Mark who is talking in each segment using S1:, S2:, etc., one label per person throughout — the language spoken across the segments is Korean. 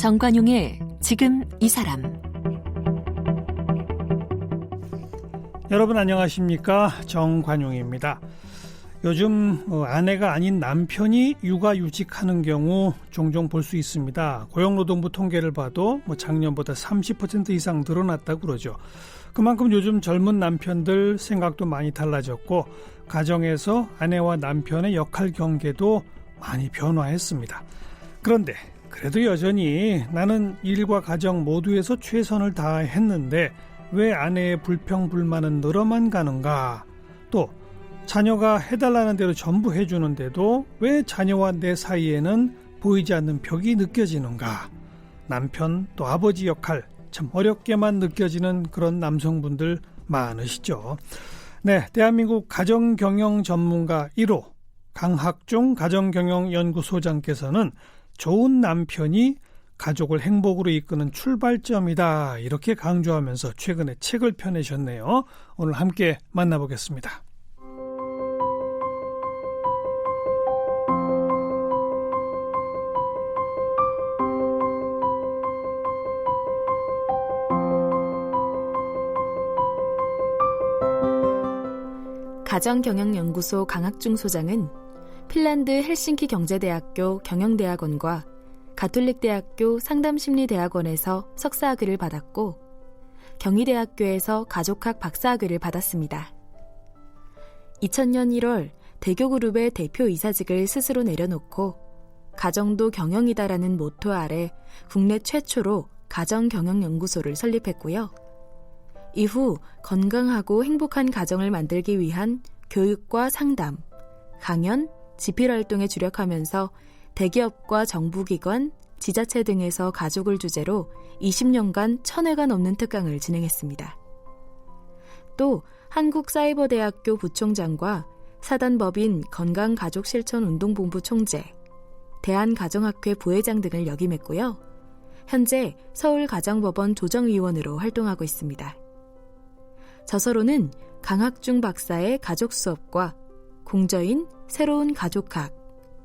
S1: 정관용의 지금 이 사람.
S2: 여러분 안녕하십니까? 정관용입니다. 요즘 아내가 아닌 남편이 육아휴직하는 경우 종종 볼 수 있습니다. 고용노동부 통계를 봐도 작년보다 30% 이상 늘어났다고 그러죠. 그만큼 요즘 젊은 남편들 생각도 많이 달라졌고 가정에서 아내와 남편의 역할 경계도 많이 변화했습니다. 그런데 그래도 여전히 나는 일과 가정 모두에서 최선을 다했는데 왜 아내의 불평불만은 늘어만 가는가? 또 자녀가 해달라는 대로 전부 해주는데도 왜 자녀와 내 사이에는 보이지 않는 벽이 느껴지는가? 남편 또 아버지 역할 참 어렵게만 느껴지는 그런 남성분들 많으시죠. 네, 대한민국 가정경영 전문가 1호 강학중 가정경영연구소장께서는 좋은 남편이 가족을 행복으로 이끄는 출발점이다 이렇게 강조하면서 최근에 책을 펴내셨네요. 오늘 함께 만나보겠습니다.
S3: 가정경영연구소 강학중 소장은 핀란드 헬싱키 경제대학교 경영대학원과 가톨릭대학교 상담심리대학원에서 석사학위를 받았고 경희대학교에서 가족학 박사학위를 받았습니다. 2000년 1월 대교그룹의 대표이사직을 스스로 내려놓고 가정도 경영이다라는 모토 아래 국내 최초로 가정경영연구소를 설립했고요. 이후 건강하고 행복한 가정을 만들기 위한 교육과 상담, 강연, 집필활동에 주력하면서 대기업과 정부기관, 지자체 등에서 가족을 주제로 20년간 1000회가 넘는 특강을 진행했습니다. 또 한국사이버대학교 부총장과 사단법인 건강가족실천운동본부 총재, 대한가정학회 부회장 등을 역임했고요. 현재 서울가정법원 조정위원으로 활동하고 있습니다. 저서로는 강학중 박사의 가족 수업과 공저인 새로운 가족학,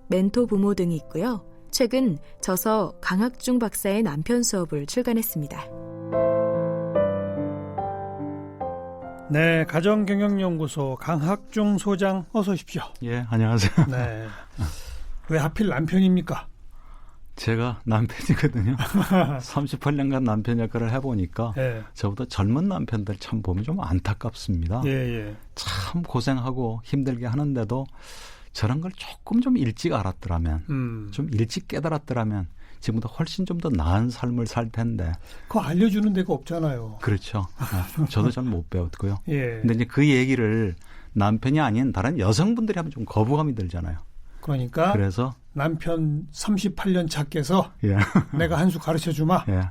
S3: 멘토 부모 등이 있고요. 최근 저서 강학중 박사의 남편 수업을 출간했습니다.
S2: 네, 가정경영연구소 강학중 소장 어서 오십시오.
S4: 예, 안녕하세요.
S2: 네, 왜 하필 남편입니까?
S4: 제가 남편이거든요. 38년간 남편 역할을 해보니까
S2: 예.
S4: 저보다 젊은 남편들 참 보면 좀 안타깝습니다.
S2: 예.
S4: 참 고생하고 힘들게 하는데도 저런 걸 조금 좀 일찍 알았더라면, 좀 일찍 깨달았더라면 지금보다 훨씬 좀 더 나은 삶을 살 텐데.
S2: 그거 알려주는 데가 없잖아요.
S4: 그렇죠. 저도 잘 못 배웠고요.
S2: 예.
S4: 근데 이제 그 얘기를 남편이 아닌 다른 여성분들이 하면 좀 거부감이 들잖아요.
S2: 그러니까
S4: 그래서
S2: 남편 38년 차께서
S4: 예.
S2: 내가 한 수 가르쳐 주마.
S4: 예.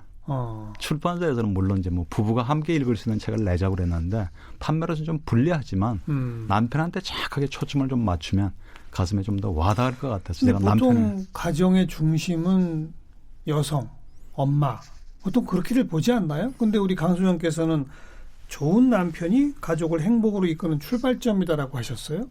S4: 출판사에서는 물론 이제 부부가 함께 읽을 수 있는 책을 내자고 그랬는데 판매로서는 좀 불리하지만 남편한테 정확하게 초점을 좀 맞추면 가슴에 좀 더 와닿을 것 같아서 제가
S2: 보통 가정의 중심은 여성, 엄마 보통 그렇게를 보지 않나요? 근데 우리 강 소장께서는 좋은 남편이 가족을 행복으로 이끄는 출발점이다라고 하셨어요?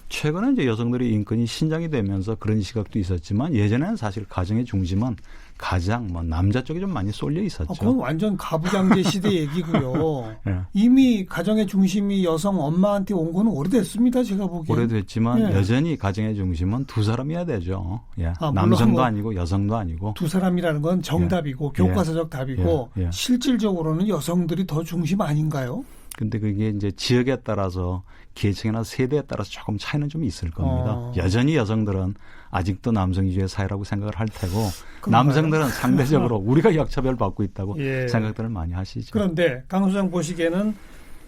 S4: 최근에 이제 여성들의 인권이 신장이 되면서 그런 시각도 있었지만 예전에는 사실 가정의 중심은 가장 남자 쪽에 좀 많이 쏠려 있었죠.
S2: 그건 완전 가부장제 시대 얘기고요.
S4: 예.
S2: 이미 가정의 중심이 여성 엄마한테 온 거는 오래됐습니다. 제가 보기엔.
S4: 오래됐지만
S2: 예.
S4: 여전히 가정의 중심은 두 사람이어야 되죠. 예.
S2: 물론
S4: 남성도 아니고 여성도 아니고.
S2: 두 사람이라는 건 정답이고
S4: 예.
S2: 교과서적 답이고
S4: 예.
S2: 실질적으로는 여성들이 더 중심 아닌가요?
S4: 근데 그게 이제 지역에 따라서 계층이나 세대에 따라서 조금 차이는 좀 있을 겁니다. 여전히 여성들은 아직도 남성 위주의 사회라고 생각을 할 테고
S2: 그런가요?
S4: 남성들은 상대적으로 우리가 역차별 받고 있다고
S2: 예.
S4: 생각들을 많이 하시죠.
S2: 그런데 강 소장 보시기에는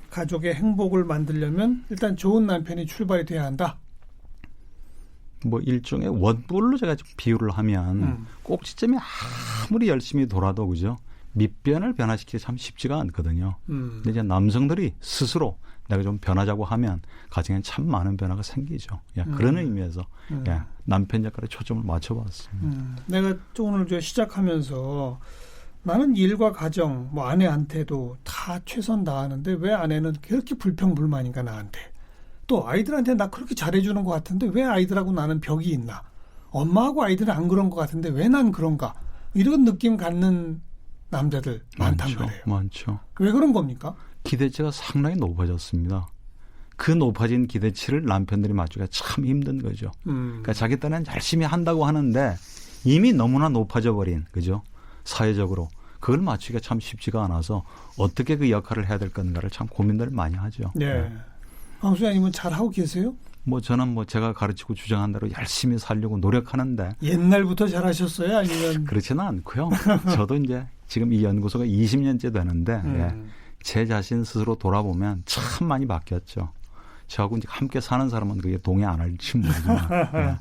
S2: 가족의 행복을 만들려면 일단 좋은 남편이 출발이 돼야 한다.
S4: 일종의 원뿔로 제가 좀 비유를 하면 꼭지점이 아무리 열심히 돌아도 그죠? 밑변을 변화시키기 참 쉽지가 않거든요. 근데 이제 남성들이 스스로 내가 좀 변하자고 하면 가정에 참 많은 변화가 생기죠. 그런 의미에서 남편 역할에 초점을 맞춰봤습니다.
S2: 내가 오늘 시작하면서 나는 일과 가정, 아내한테도 다 최선 다하는데 왜 아내는 그렇게 불평불만인가 나한테. 또 아이들한테 나 그렇게 잘해주는 것 같은데 왜 아이들하고 나는 벽이 있나. 엄마하고 아이들은 안 그런 것 같은데 왜 난 그런가. 이런 느낌 갖는 남자들 많단 말이에요.
S4: 많죠.
S2: 왜 그런 겁니까?
S4: 기대치가 상당히 높아졌습니다. 그 높아진 기대치를 남편들이 맞추기가 참 힘든 거죠. 그러니까 자기 딴에는 열심히 한다고 하는데 이미 너무나 높아져 버린, 그죠? 사회적으로. 그걸 맞추기가 참 쉽지가 않아서 어떻게 그 역할을 해야 될 건가를 참 고민들을 많이 하죠.
S2: 네. 강 소장님은 잘하고 계세요?
S4: 뭐 저는 뭐 제가 가르치고 주장한 대로 열심히 살려고 노력하는데.
S2: 옛날부터 잘하셨어요? 아니면?
S4: 그렇지는 않고요. 저도 이제 지금 이 연구소가 20년째 되는데 예, 제 자신 스스로 돌아보면 참 많이 바뀌었죠. 저하고 이제 함께 사는 사람은 그게 동의 안 할지 모르지만 예,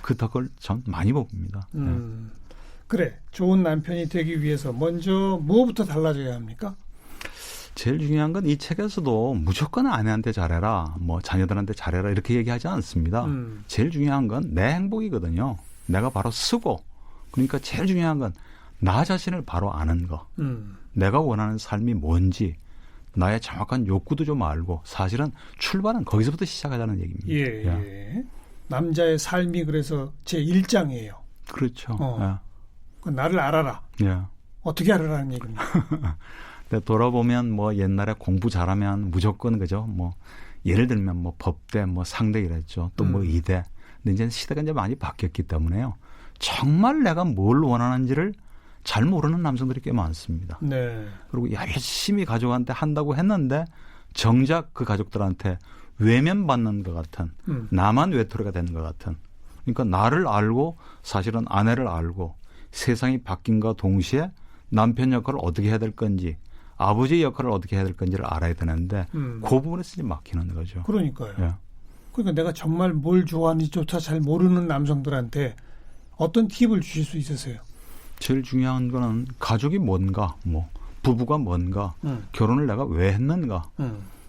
S4: 그 덕을 전 많이 봅니다.
S2: 그래, 좋은 남편이 되기 위해서 먼저 뭐부터 달라져야 합니까?
S4: 제일 중요한 건 이 책에서도 무조건 아내한테 잘해라, 뭐 자녀들한테 잘해라 이렇게 얘기하지 않습니다. 제일 중요한 건 내 행복이거든요. 내가 바로 쓰고, 그러니까 제일 중요한 건 나 자신을 바로 아는 거. 내가 원하는 삶이 뭔지, 나의 정확한 욕구도 좀 알고, 사실은 출발은 거기서부터 시작하자는 얘기입니다.
S2: 예, 예. 남자의 삶이 그래서 제 1장이에요.
S4: 그렇죠. 예.
S2: 나를 알아라.
S4: 예.
S2: 어떻게 알아라는 얘기입니다.
S4: 돌아보면 뭐 옛날에 공부 잘하면 무조건 그죠. 뭐 예를 들면 뭐 법대, 뭐 상대 이랬죠. 또 뭐 의대. 근데 이제 시대가 이제 많이 바뀌었기 때문에요. 정말 내가 뭘 원하는지를 잘 모르는 남성들이 꽤 많습니다.
S2: 네.
S4: 그리고 열심히 가족한테 한다고 했는데 정작 그 가족들한테 외면받는 것 같은, 나만 외톨이가 되는 것 같은. 그러니까 나를 알고 사실은 아내를 알고 세상이 바뀐과 동시에 남편 역할을 어떻게 해야 될 건지, 아버지의 역할을 어떻게 해야 될 건지를 알아야 되는데 그 부분에서 이제 막히는 거죠.
S2: 그러니까요.
S4: 예.
S2: 그러니까 내가 정말 뭘 좋아하는지조차 잘 모르는 남성들한테 어떤 팁을 주실 수 있으세요?
S4: 제일 중요한 거는 가족이 뭔가, 뭐 부부가 뭔가, 결혼을 내가 왜 했는가,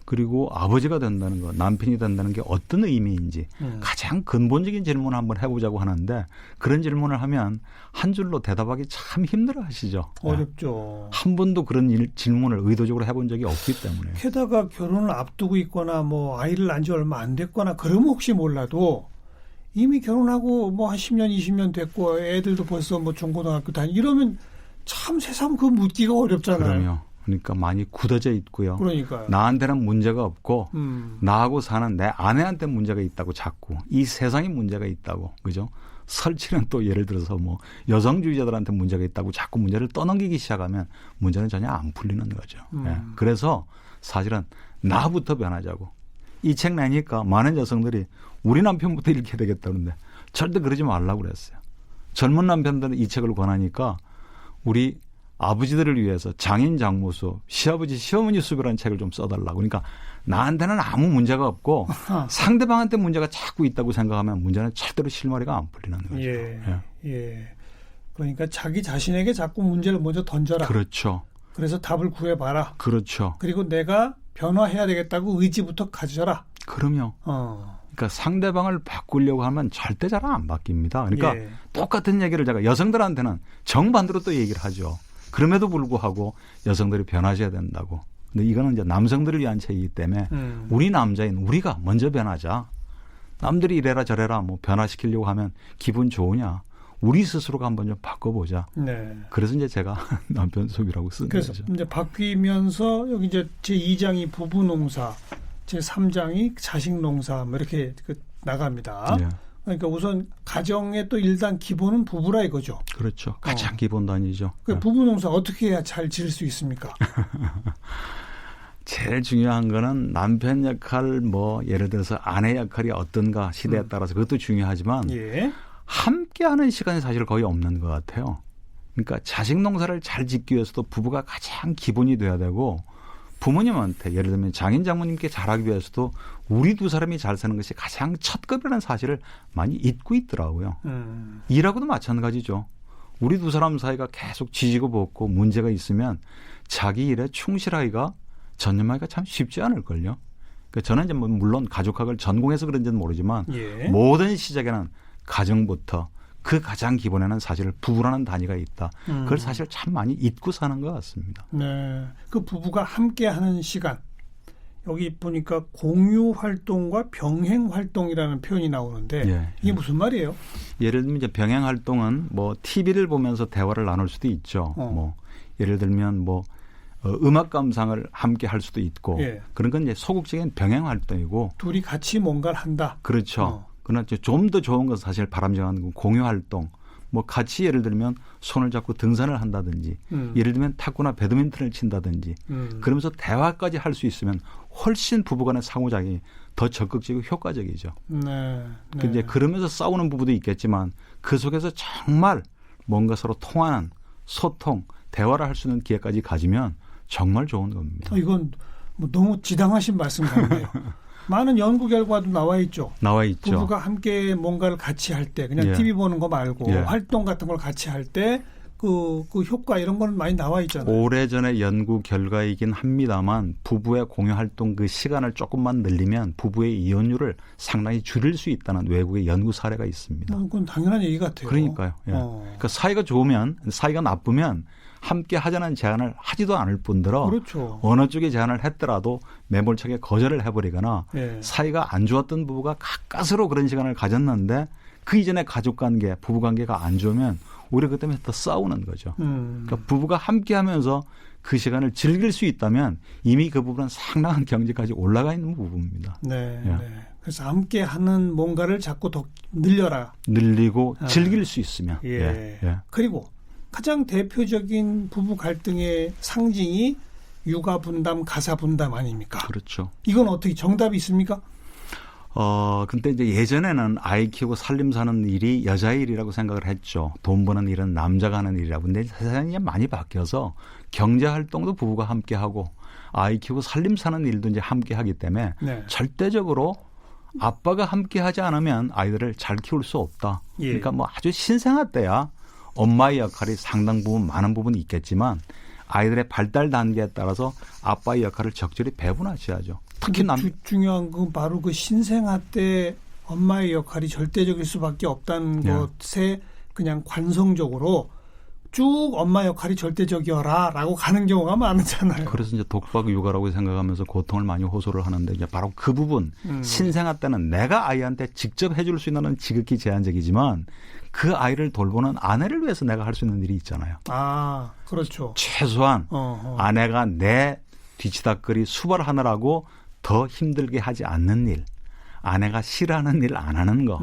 S4: 그리고 아버지가 된다는 거, 남편이 된다는 게 어떤 의미인지 가장 근본적인 질문을 한번 해보자고 하는데 그런 질문을 하면 한 줄로 대답하기 참 힘들어 하시죠.
S2: 어렵죠.
S4: 한 번도 그런 질문을 의도적으로 해본 적이 없기 때문에.
S2: 게다가 결혼을 앞두고 있거나 뭐 아이를 낳은 지 얼마 안 됐거나 그러면 혹시 몰라도 이미 결혼하고 뭐 한 10년, 20년 됐고 애들도 벌써 뭐 중고등학교 다니고 이러면 참 새삼 그 묻기가 어렵잖아요.
S4: 그럼요. 그러니까 많이 굳어져 있고요.
S2: 그러니까요.
S4: 나한테는 문제가 없고 나하고 사는 내 아내한테 문제가 있다고 자꾸 이 세상에 문제가 있다고, 그죠? 설치는 또 예를 들어서 뭐 여성주의자들한테 문제가 있다고 자꾸 문제를 떠넘기기 시작하면 문제는 전혀 안 풀리는 거죠. 예. 그래서 사실은 나부터 변하자고. 이 책 내니까 많은 여성들이 우리 남편부터 이렇게 되겠다는데 절대 그러지 말라고 그랬어요. 젊은 남편들은 이 책을 권하니까 우리 아버지들을 위해서 장인 장모수, 시아버지 시어머니 수배라는 책을 좀 써달라고. 그러니까 나한테는 아무 문제가 없고 상대방한테 문제가 자꾸 있다고 생각하면 문제는 절대로 실마리가 안 풀리는 거죠.
S2: 예. 예. 그러니까 자기 자신에게 자꾸 문제를 먼저 던져라.
S4: 그렇죠.
S2: 그래서 답을 구해봐라.
S4: 그렇죠.
S2: 그리고 내가 변화해야 되겠다고 의지부터 가져라.
S4: 그럼요. 그러니까 상대방을 바꾸려고 하면 절대 잘 안 바뀝니다. 그러니까
S2: 예.
S4: 똑같은 얘기를 제가 여성들한테는 정반대로 또 얘기를 하죠. 그럼에도 불구하고 여성들이 변하셔야 된다고. 근데 이거는 이제 남성들을 위한 책이기 때문에 우리 남자인 우리가 먼저 변하자. 남들이 이래라 저래라 뭐 변화시키려고 하면 기분 좋으냐. 우리 스스로가 한번 좀 바꿔보자.
S2: 네.
S4: 그래서 이제 제가 남편 속이라고 쓴
S2: 그래서
S4: 거죠.
S2: 이제 바뀌면서 여기 이제 제 2장이 부부 농사, 제 3장이 자식 농사 뭐 이렇게 나갑니다.
S4: 예.
S2: 그러니까 우선 가정의 또 일단 기본은 부부라 이거죠.
S4: 그렇죠. 가장 기본 단위죠.
S2: 그 부부 농사 어떻게 해야 잘 지을 수 있습니까?
S4: 제일 중요한 거는 남편 역할, 뭐 예를 들어서 아내 역할이 어떤가 시대에 따라서 그것도 중요하지만
S2: 예.
S4: 함께하는 시간이 사실 거의 없는 것 같아요. 그러니까 자식 농사를 잘 짓기 위해서도 부부가 가장 기본이 돼야 되고 부모님한테 예를 들면 장인 장모님께 잘하기 위해서도 우리 두 사람이 잘 사는 것이 가장 첫급이라는 사실을 많이 잊고 있더라고요. 일하고도 마찬가지죠. 우리 두 사람 사이가 계속 지지고 볶고 문제가 있으면 자기 일에 충실하기가 전념하기가 참 쉽지 않을걸요. 그러니까 저는 이제 물론 가족학을 전공해서 그런지는 모르지만
S2: 예.
S4: 모든 시작에는 가정부터 그 가장 기본에는 사실 부부라는 단위가 있다. 그걸 사실 참 많이 잊고 사는 것 같습니다.
S2: 네, 그 부부가 함께하는 시간 여기 보니까 공유 활동과 병행 활동이라는 표현이 나오는데
S4: 예,
S2: 이게 무슨 말이에요?
S4: 예를 들면 이제 병행 활동은 뭐 TV를 보면서 대화를 나눌 수도 있죠. 뭐 예를 들면 뭐 음악 감상을 함께 할 수도 있고
S2: 예.
S4: 그런 건 이제 소극적인 병행 활동이고
S2: 둘이 같이 뭔가를 한다.
S4: 그렇죠. 그러나 좀 더 좋은 것은 사실 바람직한 건 공유 활동. 뭐 같이 예를 들면 손을 잡고 등산을 한다든지 예를 들면 탁구나 배드민턴을 친다든지 그러면서 대화까지 할 수 있으면 훨씬 부부간의 상호작용이 더 적극적이고 효과적이죠.
S2: 네.
S4: 이제 그러면서 싸우는 부부도 있겠지만 그 속에서 정말 뭔가 서로 통하는 소통, 대화를 할 수 있는 기회까지 가지면 정말 좋은 겁니다.
S2: 이건 뭐 너무 지당하신 말씀 같네요. 많은 연구 결과도 나와 있죠.
S4: 나와 있죠.
S2: 부부가 함께 뭔가를 같이 할 때 그냥
S4: 예.
S2: TV 보는 거 말고
S4: 예.
S2: 활동 같은 걸 같이 할 때 그 효과 이런 거는 많이 나와 있잖아요.
S4: 오래전의 연구 결과이긴 합니다만 부부의 공유 활동 그 시간을 조금만 늘리면 부부의 이혼율을 상당히 줄일 수 있다는 외국의 연구 사례가 있습니다.
S2: 그건 당연한 얘기 같아요.
S4: 그러니까요. 예. 그러니까 사이가 좋으면 사이가 나쁘면 함께 하자는 제안을 하지도 않을 뿐더러
S2: 그렇죠.
S4: 어느 쪽에 제안을 했더라도 매몰차게 거절을 해버리거나
S2: 예.
S4: 사이가 안 좋았던 부부가 가까스로 그런 시간을 가졌는데 그 이전에 가족관계, 부부관계가 안 좋으면 오히려 그 때문에 더 싸우는 거죠. 그러니까 부부가 함께하면서 그 시간을 즐길 수 있다면 이미 그 부분은 상당한 경지까지 올라가 있는 부분입니다.
S2: 네,
S4: 예.
S2: 네. 그래서 함께하는 뭔가를 자꾸 더 늘려라.
S4: 늘리고 즐길 수 있으면.
S2: 예.
S4: 예.
S2: 그리고 가장 대표적인 부부 갈등의 상징이 육아 분담, 가사 분담 아닙니까?
S4: 그렇죠.
S2: 이건 어떻게 정답이 있습니까?
S4: 근데 이제 예전에는 아이 키우고 살림 사는 일이 여자의 일이라고 생각을 했죠. 돈 버는 일은 남자가 하는 일이라고. 근데 세상이 많이 바뀌어서 경제 활동도 부부가 함께 하고 아이 키우고 살림 사는 일도 이제 함께 하기 때문에
S2: 네.
S4: 절대적으로 아빠가 함께 하지 않으면 아이들을 잘 키울 수 없다.
S2: 예.
S4: 그러니까 뭐 아주 신생아 때야 엄마의 역할이 상당 부분 많은 부분이 있겠지만 아이들의 발달 단계에 따라서 아빠의 역할을 적절히 배분하셔야죠. 특히
S2: 중요한 건 바로 그 신생아 때 엄마의 역할이 절대적일 수밖에 없다는 것에 그냥 관성적으로 쭉 엄마 역할이 절대적이어라라고 가는 경우가 많잖아요.
S4: 그래서 이제 독박 육아라고 생각하면서 고통을 많이 호소를 하는데 이제 바로 그 부분 신생아 때는 내가 아이한테 직접 해줄 수 있는 건 지극히 제한적이지만 그 아이를 돌보는 아내를 위해서 내가 할 수 있는 일이 있잖아요.
S2: 아, 그렇죠.
S4: 최소한 아내가 내 뒤치다거리 수발하느라고 더 힘들게 하지 않는 일, 아내가 싫어하는 일 안 하는 거,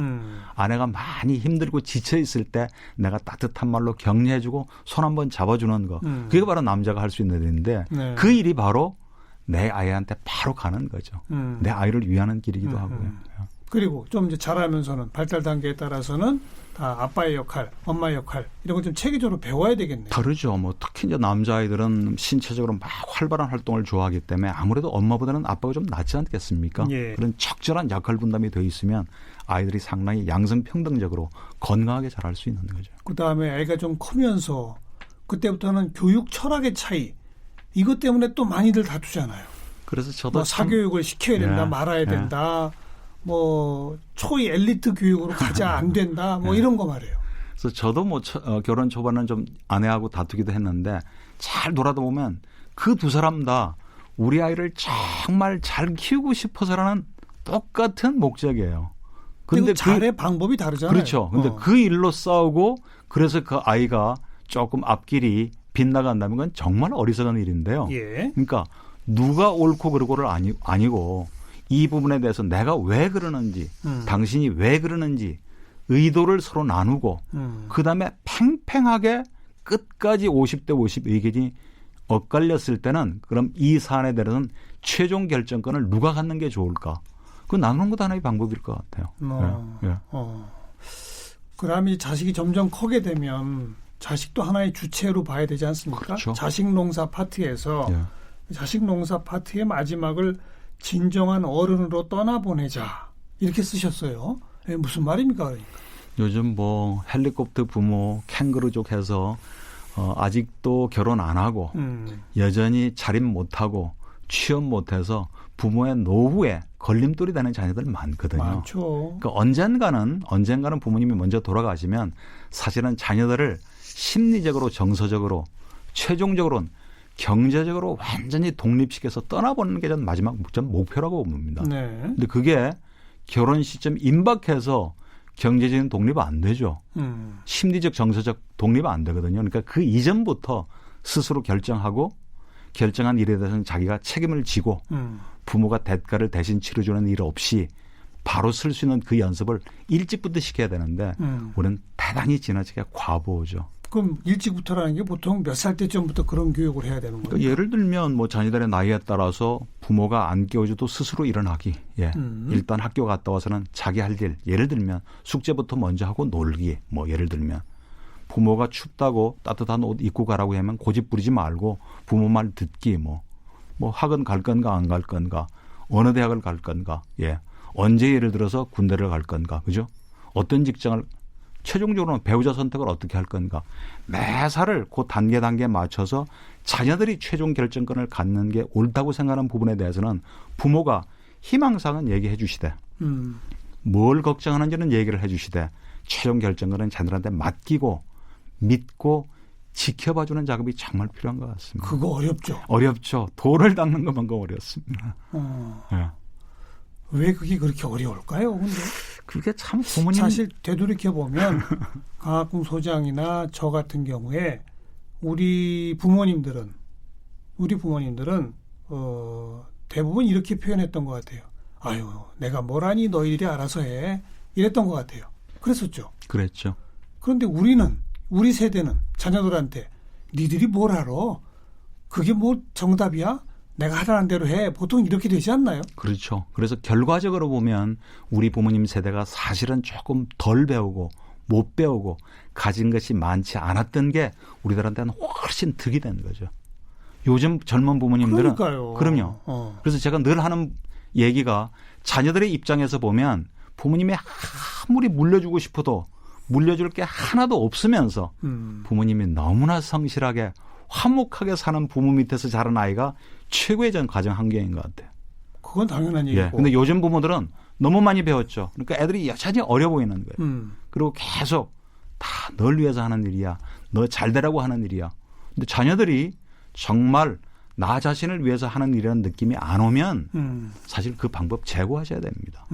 S4: 아내가 많이 힘들고 지쳐 있을 때 내가 따뜻한 말로 격려해주고 손 한번 잡아주는 거, 그게 바로 남자가 할 수 있는 일인데
S2: 네.
S4: 그 일이 바로 내 아이한테 바로 가는 거죠. 내 아이를 위하는 길이기도 하고요.
S2: 그리고 좀 이제 자라면서는 발달 단계에 따라서는 다 아빠의 역할, 엄마의 역할 이런 걸 좀 체계적으로 배워야 되겠네요.
S4: 다르죠. 뭐 특히 이제 남자아이들은 신체적으로 막 활발한 활동을 좋아하기 때문에 아무래도 엄마보다는 아빠가 좀 낫지 않겠습니까?
S2: 예.
S4: 그런 적절한 역할 분담이 돼 있으면 아이들이 상당히 양성평등적으로 건강하게 자랄 수 있는 거죠.
S2: 그다음에 아이가 좀 크면서 그때부터는 교육 철학의 차이 이것 때문에 또 많이들 다투잖아요.
S4: 그래서 저도
S2: 뭐 사교육을 시켜야 된다, 말아야 된다. 뭐 초이 엘리트 교육으로 가자 안 된다 뭐 이런 거 말이에요.
S4: 그래서 저도 뭐 결혼 초반은 좀 아내하고 다투기도 했는데 잘 돌아보면 그 두 사람 다 우리 아이를 정말 잘 키우고 싶어서라는 똑같은 목적이에요.
S2: 근데 잘의 방법이 다르잖아요.
S4: 그렇죠. 근데 그 일로 싸우고 그래서 그 아이가 조금 앞길이 빗나간다면 건 정말 어리석은 일인데요.
S2: 예.
S4: 그러니까 누가 옳고 그르고를 아니고 이 부분에 대해서 내가 왜 그러는지 당신이 왜 그러는지 의도를 서로 나누고 그다음에 팽팽하게 끝까지 50대 50 의견이 엇갈렸을 때는 그럼 이 사안에 대해서는 최종 결정권을 누가 갖는 게 좋을까? 그 나누는 것도 하나의 방법일 것 같아요. 예.
S2: 그러면 자식이 점점 크게 되면 자식도 하나의 주체로 봐야 되지 않습니까?
S4: 그렇죠.
S2: 자식 농사 파트에서 자식 농사 파트의 마지막을 진정한 어른으로 떠나보내자 이렇게 쓰셨어요. 무슨 말입니까? 그러니까.
S4: 요즘 뭐 헬리콥터 부모, 캥거루족 해서 아직도 결혼 안 하고 여전히 자립 못하고 취업 못해서 부모의 노후에 걸림돌이 되는 자녀들 많거든요.
S2: 많죠.
S4: 그러니까 언젠가는 부모님이 먼저 돌아가시면 사실은 자녀들을 심리적으로 정서적으로 최종적으로는 경제적으로 완전히 독립시켜서 떠나보는 게 전 마지막 목표라고 봅니다.
S2: 네.
S4: 근데 그게 결혼 시점 임박해서 경제적인 독립은 안 되죠. 심리적 정서적 독립은 안 되거든요. 그러니까 그 이전부터 스스로 결정하고 결정한 일에 대해서는 자기가 책임을 지고 부모가 대가를 대신 치러주는 일 없이 바로 쓸 수 있는 그 연습을 일찍부터 시켜야 되는데 우리는 대단히 지나치게 과보죠.
S2: 그럼 일찍부터라는 게 보통 몇 살 때쯤부터 그런 교육을 해야 되는 거예요?
S4: 그러니까 예를 들면 뭐 자녀들의 나이에 따라서 부모가 안 깨워줘도 스스로 일어나기. 예. 일단 학교 갔다 와서는 자기 할 일. 예를 들면 숙제부터 먼저 하고 놀기. 뭐 예를 들면 부모가 춥다고 따뜻한 옷 입고 가라고 하면 고집 부리지 말고 부모 말 듣기. 뭐 학원 갈 건가 안 갈 건가. 어느 대학을 갈 건가. 예. 언제 예를 들어서 군대를 갈 건가. 그죠? 어떤 직장을 최종적으로는 배우자 선택을 어떻게 할 건가. 매사를 그 단계에 맞춰서 자녀들이 최종 결정권을 갖는 게 옳다고 생각하는 부분에 대해서는 부모가 희망사항은 얘기해 주시되 뭘 걱정하는지는 얘기를 해 주시되 최종 결정권은 자녀들한테 맡기고 믿고 지켜봐주는 작업이 정말 필요한 것 같습니다.
S2: 그거 어렵죠.
S4: 어렵죠. 돌을 닦는 것만큼 어렵습니다. 네.
S2: 왜 그게 그렇게 어려울까요? 근데
S4: 그게 참 부모님
S2: 사실 되돌이켜 보면 강학궁 소장이나 저 같은 경우에 우리 부모님들은 대부분 이렇게 표현했던 것 같아요. 아유, 내가 뭘 아니 너희들이 알아서 해. 이랬던 것 같아요. 그랬었죠.
S4: 그랬죠.
S2: 그런데 우리 세대는 자녀들한테 니들이 뭘 알아? 그게 뭐 정답이야? 내가 하라는 대로 해. 보통 이렇게 되지 않나요?
S4: 그렇죠. 그래서 결과적으로 보면 우리 부모님 세대가 사실은 조금 덜 배우고 못 배우고 가진 것이 많지 않았던 게 우리들한테는 훨씬 득이 된 거죠. 요즘 젊은 부모님들은
S2: 그러니까요.
S4: 그럼요. 그래서 제가 늘 하는 얘기가 자녀들의 입장에서 보면 부모님이 아무리 물려주고 싶어도 물려줄 게 하나도 없으면서 부모님이 너무나 성실하게 화목하게 사는 부모 밑에서 자란 아이가 최고의 전 가정 환경인 것 같아요.
S2: 그건 당연한 얘기고.
S4: 예. 근데 요즘 부모들은 너무 많이 배웠죠. 그러니까 애들이 여전히 어려 보이는 거예요. 그리고 계속 다 널 위해서 하는 일이야. 너 잘 되라고 하는 일이야. 근데 자녀들이 정말 나 자신을 위해서 하는 일이라는 느낌이 안 오면 사실 그 방법 제고하셔야 됩니다.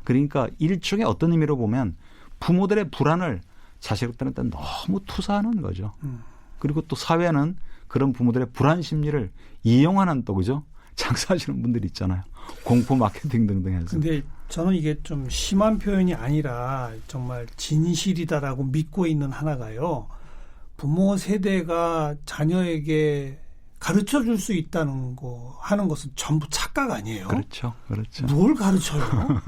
S4: 그러니까 일종의 어떤 의미로 보면 부모들의 불안을 자식들한테 너무 투사하는 거죠. 그리고 또 사회는 그런 부모들의 불안 심리를 이용하는 또 그죠? 장사하시는 분들이 있잖아요. 공포 마케팅 등등 해서.
S2: 근데 저는 이게 좀 심한 표현이 아니라 정말 진실이다라고 믿고 있는 하나가요. 부모 세대가 자녀에게 가르쳐 줄 수 있다는 거 하는 것은 전부 착각 아니에요.
S4: 그렇죠. 그렇죠.
S2: 뭘 가르쳐요?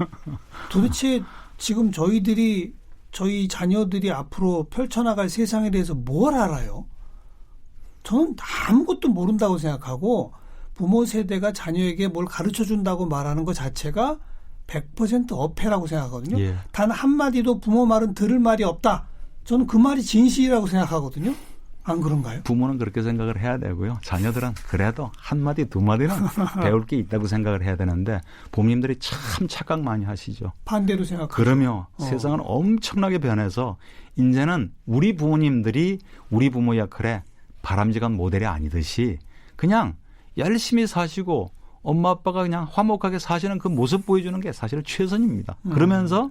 S2: 도대체 지금 저희 자녀들이 앞으로 펼쳐나갈 세상에 대해서 뭘 알아요? 저는 아무것도 모른다고 생각하고 부모 세대가 자녀에게 뭘 가르쳐 준다고 말하는 것 자체가 100% 어폐라고 생각하거든요.
S4: 예.
S2: 단 한마디도 부모 말은 들을 말이 없다. 저는 그 말이 진실이라고 생각하거든요. 안 그런가요?
S4: 부모는 그렇게 생각을 해야 되고요. 자녀들은 그래도 한마디 두 마디는 배울 게 있다고 생각을 해야 되는데 부모님들이 참 착각 많이 하시죠.
S2: 반대로 생각하죠.
S4: 그러면 세상은 엄청나게 변해서 이제는 우리 부모님들이 우리 부모 역할에 바람직한 모델이 아니듯이 그냥 열심히 사시고 엄마 아빠가 그냥 화목하게 사시는 그 모습 보여주는 게 사실 최선입니다. 그러면서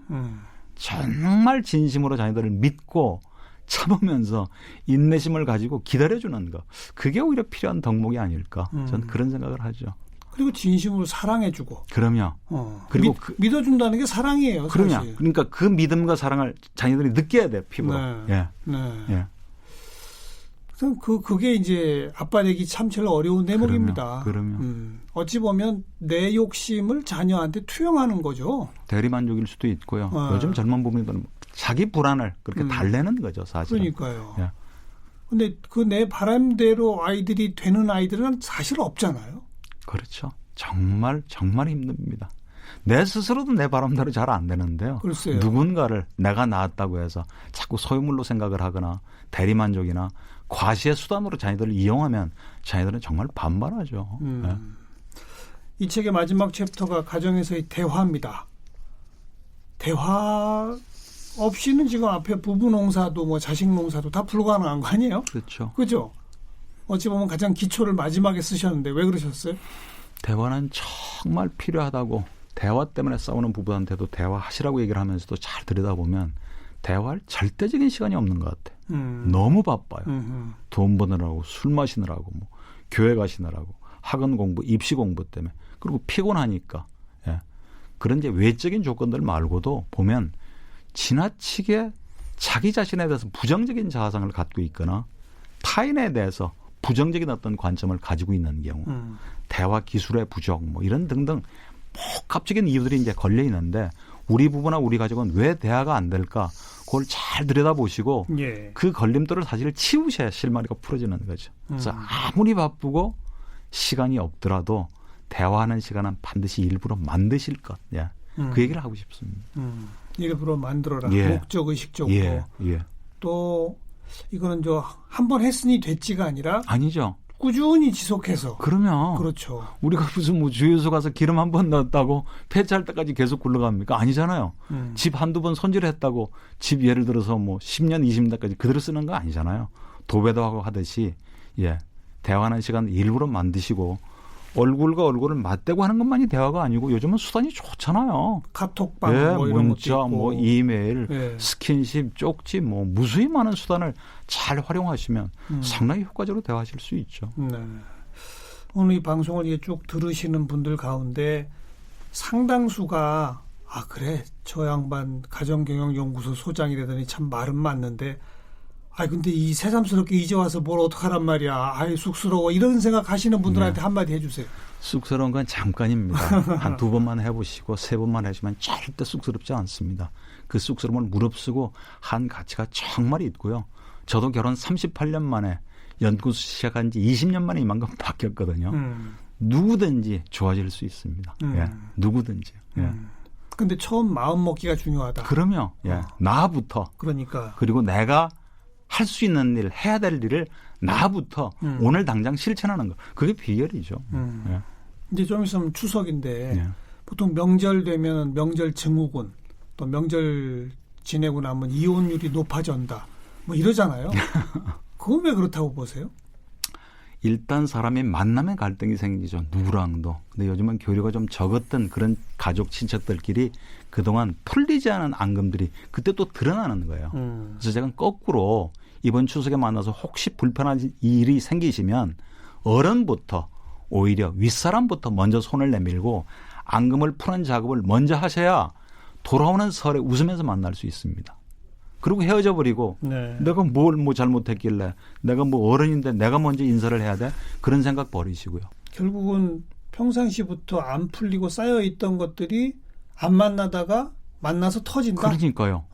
S4: 정말 진심으로 자녀들을 믿고 참으면서 인내심을 가지고 기다려주는 거. 그게 오히려 필요한 덕목이 아닐까. 저는 그런 생각을 하죠.
S2: 그리고 진심으로 사랑해주고.
S4: 그럼요. 그리고
S2: 믿어준다는 게 사랑이에요.
S4: 그럼요.
S2: 사실.
S4: 그러니까 그 믿음과 사랑을 자녀들이 느껴야 돼요. 피부로.
S2: 네.
S4: 예.
S2: 네.
S4: 예.
S2: 그게 이제 아빠 되기 참 제일 어려운 대목입니다.
S4: 그러면.
S2: 어찌 보면 내 욕심을 자녀한테 투영하는 거죠.
S4: 대리만족일 수도 있고요. 요즘 젊은 부모들은 자기 불안을 그렇게 달래는 거죠, 사실.
S2: 그러니까요.
S4: 예.
S2: 근데 그 내 바람대로 아이들이 되는 아이들은 사실 없잖아요.
S4: 그렇죠. 정말 힘듭니다. 내 스스로도 내 바람대로 잘 안 되는데요.
S2: 글쎄요.
S4: 누군가를 내가 낳았다고 해서 자꾸 소유물로 생각을 하거나 대리만족이나 과시의 수단으로 자녀들을 이용하면 자녀들은 정말 반발하죠. 네.
S2: 이 책의 마지막 챕터가 가정에서의 대화입니다. 대화 없이는 지금 앞에 부부 농사도 뭐 자식 농사도 다 불가능한 거 아니에요?
S4: 그렇죠.
S2: 그죠? 어찌 보면 가장 기초를 마지막에 쓰셨는데 왜 그러셨어요?
S4: 대화는 정말 필요하다고 대화 때문에 싸우는 부부한테도 대화하시라고 얘기를 하면서도 잘 들여다보면 대화할 절대적인 시간이 없는 것 같아. 너무 바빠요. 돈 버느라고 술 마시느라고 뭐 교회 가시느라고 학원 공부, 입시 공부 때문에 그리고 피곤하니까 예. 그런 이제 외적인 조건들 말고도 보면 지나치게 자기 자신에 대해서 부정적인 자아상을 갖고 있거나 타인에 대해서 부정적인 어떤 관점을 가지고 있는 경우 대화 기술의 부족 뭐 이런 등등 복합적인 이유들이 이제 걸려 있는데 우리 부부나 우리 가족은 왜 대화가 안 될까? 그걸 잘 들여다보시고
S2: 예.
S4: 그 걸림돌을 사실 치우셔야 실마리가 풀어지는 거죠. 그래서 아무리 바쁘고 시간이 없더라도 대화하는 시간은 반드시 일부러 만드실 것. 예. 그 얘기를 하고 싶습니다.
S2: 일부러 만들어라.
S4: 예.
S2: 목적 의식적으로.
S4: 예. 예.
S2: 또 이거는 한 번 했으니 됐지가 아니라
S4: 아니죠.
S2: 꾸준히 지속해서.
S4: 그러면
S2: 그렇죠.
S4: 우리가 무슨 뭐 주유소 가서 기름 한 번 넣었다고 폐차할 때까지 계속 굴러갑니까? 아니잖아요. 집 한두 번 손질했다고 집 예를 들어서 뭐 10년, 20년까지 그대로 쓰는 거 아니잖아요. 도배도 하고 하듯이 예. 대화하는 시간 일부러 만드시고 얼굴과 얼굴을 맞대고 하는 것만이 대화가 아니고 요즘은 수단이 좋잖아요.
S2: 카톡방
S4: 예,
S2: 뭐 이런
S4: 문자,
S2: 것도 있고.
S4: 뭐 이메일,
S2: 예.
S4: 스킨십, 쪽지 뭐 무수히 많은 수단을 잘 활용하시면 상당히 효과적으로 대화하실 수 있죠.
S2: 네. 오늘 이 방송을 이게 쭉 들으시는 분들 가운데 상당수가 아 그래 저 양반 가정경영연구소 소장이라더니 참 말은 맞는데 아 근데 이 새삼스럽게 이제 와서 뭘 어떡하란 말이야. 아이 쑥스러워. 이런 생각하시는 분들한테
S4: 네.
S2: 한마디 해주세요.
S4: 쑥스러운 건 잠깐입니다. 한 두 번만 해보시고 세 번만 하시면 절대 쑥스럽지 않습니다. 그 쑥스러움을 무릅쓰고 한 가치가 정말 있고요. 저도 결혼 38년 만에 연구소 시작한 지 20년 만에 이만큼 바뀌었거든요. 누구든지 좋아질 수 있습니다. 예, 누구든지. 예.
S2: 근데 처음 마음 먹기가 중요하다.
S4: 그러면 예, 나부터
S2: 그러니까.
S4: 그리고 내가 할 수 있는 일, 해야 될 일을 나부터 오늘 당장 실천하는 거. 그게 비결이죠. 예.
S2: 이제 좀 있으면 추석인데
S4: 예.
S2: 보통 명절 되면 명절 증후군 또 명절 지내고 나면 이혼율이 높아진다. 뭐 이러잖아요. 그건 왜 그렇다고 보세요?
S4: 일단 사람이 만나면 갈등이 생기죠. 누구랑도. 근데 요즘은 교류가 좀 적었던 그런 가족 친척들끼리 그동안 풀리지 않은 앙금들이 그때 또 드러나는 거예요. 그래서 제가 거꾸로 이번 추석에 만나서 혹시 불편한 일이 생기시면 어른부터 오히려 윗사람부터 먼저 손을 내밀고 앙금을 푸는 작업을 먼저 하셔야 돌아오는 설에 웃으면서 만날 수 있습니다. 그리고 헤어져 버리고
S2: 네.
S4: 내가 뭘 뭐 잘못했길래 내가 뭐 어른인데 내가 먼저 인사를 해야 돼? 그런 생각 버리시고요.
S2: 결국은 평상시부터 안 풀리고 쌓여있던 것들이 안 만나다가 만나서 터진다?
S4: 그러니까요.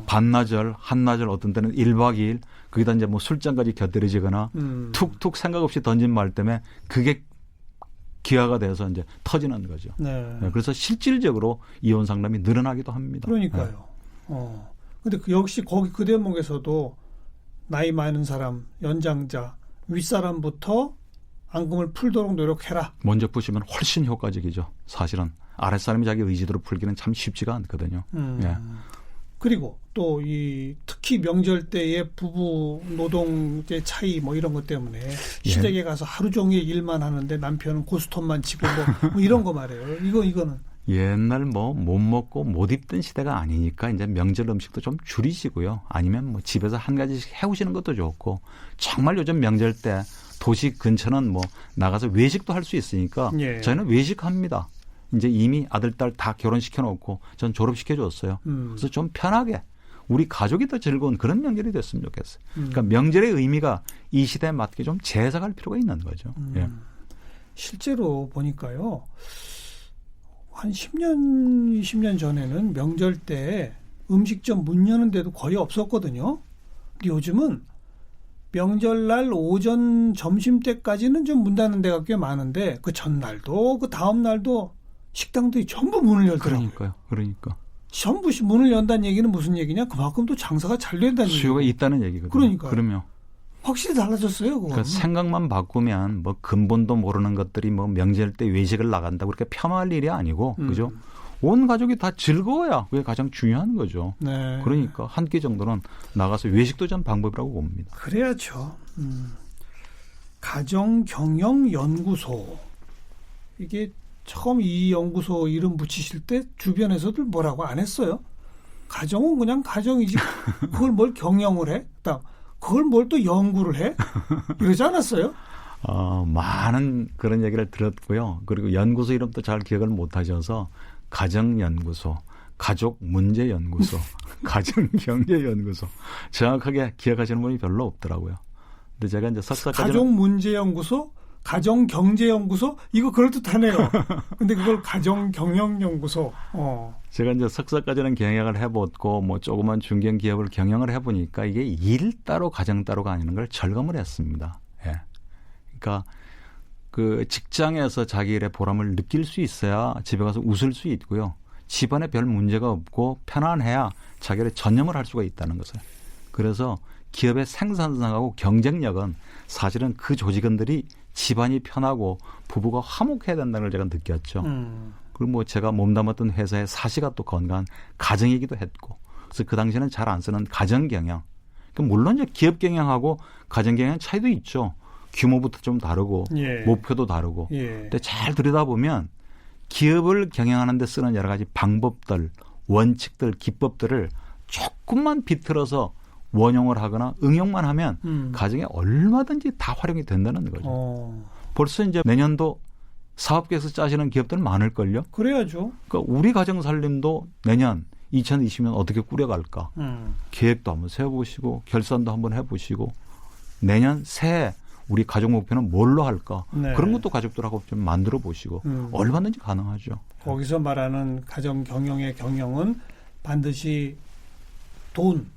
S4: 반나절, 한나절 어떤 때는 1박 2일 거기다 이제 뭐 술잔까지 곁들여지거나 툭툭 생각 없이 던진 말 때문에 그게 기화가 돼서 이제 터지는 거죠.
S2: 네.
S4: 네, 그래서 실질적으로 이혼 상담이 늘어나기도 합니다.
S2: 그러니까요. 근데 역시 거기 그 대목에서도 나이 많은 사람, 연장자, 윗사람부터 앙금을 풀도록 노력해라.
S4: 먼저 푸시면 훨씬 효과적이죠. 사실은 아랫사람이 자기 의지대로 풀기는 참 쉽지가 않거든요. 예.
S2: 그리고 또 특히 명절 때의 부부 노동의 차이 뭐 이런 것 때문에 시댁에 가서 하루 종일 일만 하는데 남편은 고스톱만 치고 뭐 이런 거 말이에요. 이거는.
S4: 옛날 뭐 못 먹고 못 입던 시대가 아니니까 이제 명절 음식도 좀 줄이시고요. 아니면 뭐 집에서 한 가지씩 해오시는 것도 좋고 정말 요즘 명절 때 도시 근처는 뭐 나가서 외식도 할 수 있으니까
S2: 예.
S4: 저희는 외식합니다. 이제 이미 아들, 딸 다 결혼시켜 놓고 전 졸업시켜 줬어요. 그래서 좀 편하게 우리 가족이 더 즐거운 그런 명절이 됐으면 좋겠어요. 그러니까 명절의 의미가 이 시대에 맞게 좀 재해석할 필요가 있는 거죠. 예.
S2: 실제로 보니까요. 한 10년, 20년 전에는 명절 때 음식점 문 여는 데도 거의 없었거든요. 근데 요즘은 명절날 오전 점심 때까지는 좀 문 닫는 데가 꽤 많은데 그 전날도 그 다음 날도 식당들이 전부 문을 열더라고요.
S4: 그러니까.
S2: 전부 문을 연다는 얘기는 무슨 얘기냐? 그만큼 또 장사가 잘 된다는 얘기예요.
S4: 수요가 있다는 얘기거든요.
S2: 그러니까요.
S4: 그러면
S2: 확실히 달라졌어요. 그건.
S4: 그러니까 생각만 바꾸면 뭐 근본도 모르는 것들이 뭐 명절 때 외식을 나간다고 그렇게 폄하할 일이 아니고 그죠? 온 가족이 다 즐거워야 그게 가장 중요한 거죠.
S2: 네.
S4: 그러니까 한 끼 정도는 나가서 외식도 전 방법이라고 봅니다.
S2: 그래야죠. 가정경영연구소. 이게 처음 이 연구소 이름 붙이실 때 주변에서들 뭐라고 안 했어요? 가정은 그냥 가정이지. 그걸 뭘 경영을 해? 그걸 뭘 또 연구를 해? 이러지 않았어요?
S4: 많은 그런 얘기를 들었고요. 그리고 연구소 이름도 잘 기억을 못 하셔서 가정연구소, 가족문제연구소, 가정경제연구소 정확하게 기억하시는 분이 별로 없더라고요. 근데 제가 이제 석사까지는
S2: 가족문제연구소, 가정경제연구소 이거 그럴듯하네요. 근데 그걸 가정경영연구소.
S4: 제가 이제 석사까지는 경영을 해봤고 뭐 조그만 중견 기업을 경영을 해보니까 이게 일 따로 가정 따로가 아니는 걸 절감을 했습니다. 예. 그러니까 그 직장에서 자기 일의 보람을 느낄 수 있어야 집에 가서 웃을 수 있고요. 집안에 별 문제가 없고 편안해야 자기 일에 전념을 할 수가 있다는 것을. 그래서 기업의 생산성하고 경쟁력은 사실은 그 조직원들이 집안이 편하고 부부가 화목해야 된다는 걸 제가 느꼈죠. 그리고 뭐 제가 몸담았던 회사의 사시가 또 건강한 가정이기도 했고. 그래서 그 당시에는 잘 안 쓰는 가정경영. 물론 이제 기업 경영하고 가정경영 차이도 있죠. 규모부터 좀 다르고
S2: 예.
S4: 목표도 다르고.
S2: 예.
S4: 근데 잘 들여다보면 기업을 경영하는 데 쓰는 여러 가지 방법들, 원칙들, 기법들을 조금만 비틀어서 원용을 하거나 응용만 하면 가정에 얼마든지 다 활용이 된다는 거죠. 벌써 이제 내년도 사업계획서 짜시는 기업들은 많을걸요.
S2: 그래야죠.
S4: 그러니까 우리 가정 살림도 내년 2020년 어떻게 꾸려갈까. 계획도 한번 세워보시고 결산도 한번 해보시고 내년 새해 우리 가족 목표는 뭘로 할까.
S2: 네.
S4: 그런 것도 가족들하고 좀 만들어 보시고 얼마든지 가능하죠.
S2: 거기서 말하는 가정 경영의 경영은 반드시 돈,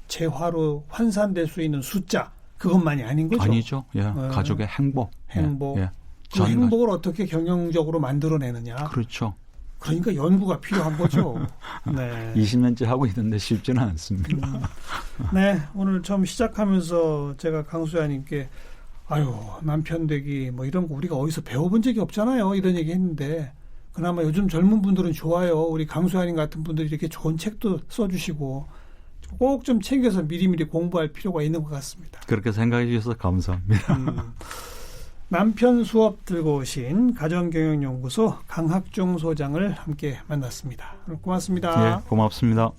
S2: 재화로 환산될 수 있는 숫자 그것만이 아닌 거죠.
S4: 아니죠. 예. 가족의 행복.
S2: 행복.
S4: 예.
S2: 그 행복을 어떻게 경영적으로 만들어내느냐.
S4: 그렇죠.
S2: 그러니까 연구가 필요한 거죠. 네.
S4: 20년째 하고 있는데 쉽지는 않습니다.
S2: 네. 오늘 처음 시작하면서 제가 강수야님께 아유 남편 되기 뭐 이런 거 우리가 어디서 배워본 적이 없잖아요. 이런 얘기 했는데 그나마 요즘 젊은 분들은 좋아요. 우리 강수야님 같은 분들이 이렇게 좋은 책도 써주시고 꼭 좀 챙겨서 미리미리 공부할 필요가 있는 것 같습니다.
S4: 그렇게 생각해 주셔서 감사합니다.
S2: 남편 수업 들고 오신 가정경영연구소 강학중 소장을 함께 만났습니다. 고맙습니다.
S4: 네, 고맙습니다.